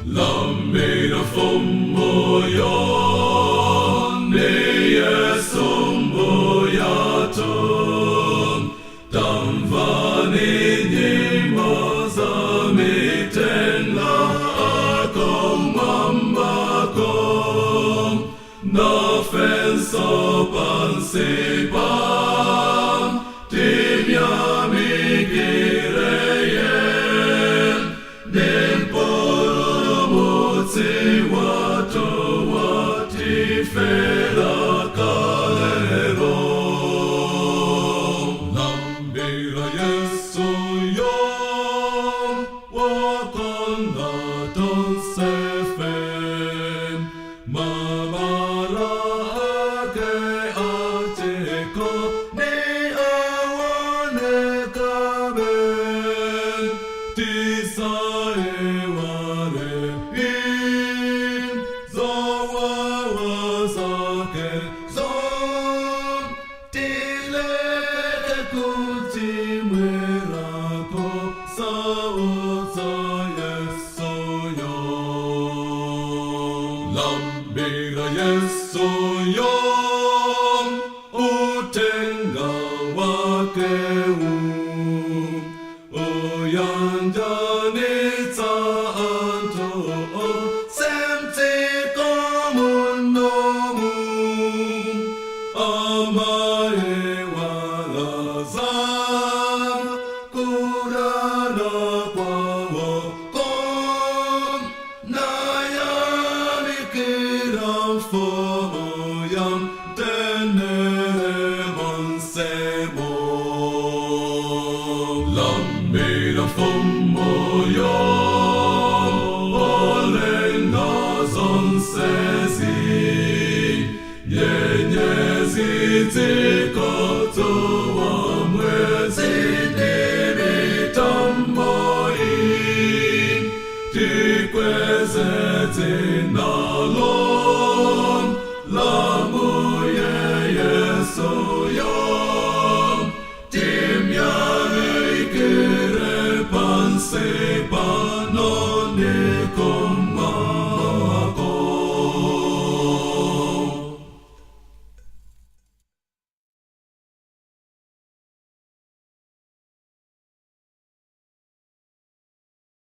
Lambi na fumbo yon ni yesumbo yatum Damvani nyimbo za mitenda akom mambakom Nofenso pansipan timya migireyem Nimpolumutsi watu watifela kalero Lambira Yesu yom wakanda tonsefem Mamara ake atiko ni awane kaben Tisa eware im Zowa wasake zon Tileke kuti mwerako Saoza Yesu yom Lambira Yesu yom Utenga wake Oyanjanitsa anto semti komunomu Amae walazan kurana kwawo kon Nayami kiram foyam tenebon sebo Lambira fumbo yon Olenga zonsezi Yenyezi tiko